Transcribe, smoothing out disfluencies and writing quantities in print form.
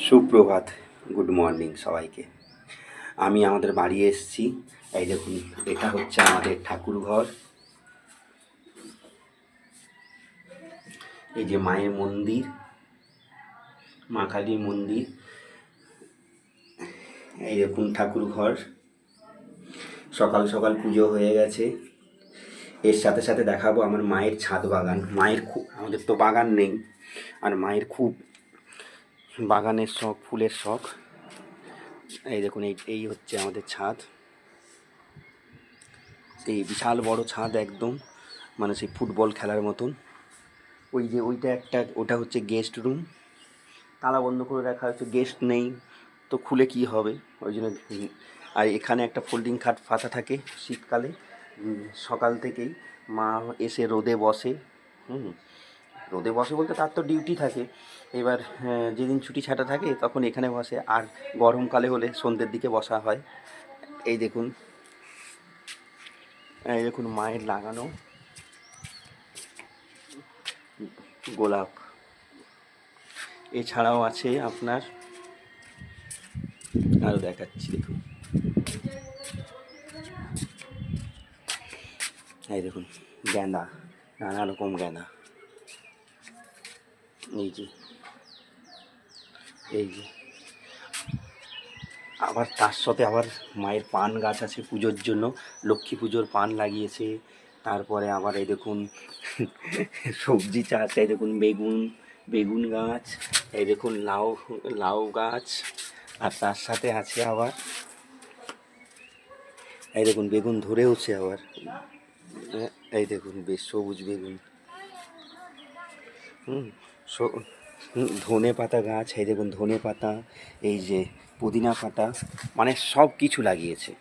সুপ্রভাত, good morning সবাইকে। আমি আমাদের বাড়ি এসেছি। এই দেখুন, এটা হচ্ছে আমাদের ঠাকুর ঘর। এই যে মায়ের মন্দির, মা কালীর মন্দির। এই দেখুন ঠাকুর ঘর। সকাল সকাল পুজো হয়ে গেছে। এর সাথে সাথে দেখাবো আমার মায়ের ছাদ বাগান। মায়ের খুব, আমাদের তো বাগান নেই, আর মায়ের খুব বাগানের শখ, ফুলের শখ। এই দেখুন, এই হচ্ছে আমাদের ছাদ। সেই বিশাল বড় ছাদ, একদম মানে সেই ফুটবল খেলার মতন। ওই যে ওইটা একটা, ওটা হচ্ছে গেস্ট রুম। তালা বন্ধ করে রাখা হচ্ছে, গেস্ট নেই তো খুলে কি হবে, ওই জন্য। আর এখানে একটা ফোল্ডিং খাট পাতা থাকে শীতকালে। সকাল থেকেই মা এসে রোদে বসে। রোদে বসে বলতে তার তো ডিউটি থাকে। এবার যেদিন ছুটি ছাটা থাকে তখন এখানে বসে, আর গরমকালে হলে সন্ধ্যের দিকে বসা হয়। এই দেখুন, এই দেখুন মায়ের লাগানো গোলাপ। এছাড়াও আছে আপনার, আরও দেখাচ্ছি দেখুন। এই দেখুন গাঁদা, নানা রকম গাঁদা। এই যে, এই যে আবার তার সাথে আবার মায়ের পান গাছ আছে পুজোর জন্য, লক্ষ্মী পুজোর পান লাগিয়েছে। তারপরে আবার এই দেখুন সবজি চাষ। এই দেখুন বেগুন, বেগুন গাছ। এই দেখুন লাউ, লাউ গাছ। আর তার সাথে আছে আবার, এই দেখুন বেগুন ধরেওছে আবার। এই দেখুন বেশ সবুজ বেগুন। হুম ধনে পাতা গাছ। এই দেখুন ধনে পাতা, এই যে পুদিনা পাতা, মানে সব কিছু লাগিয়েছে।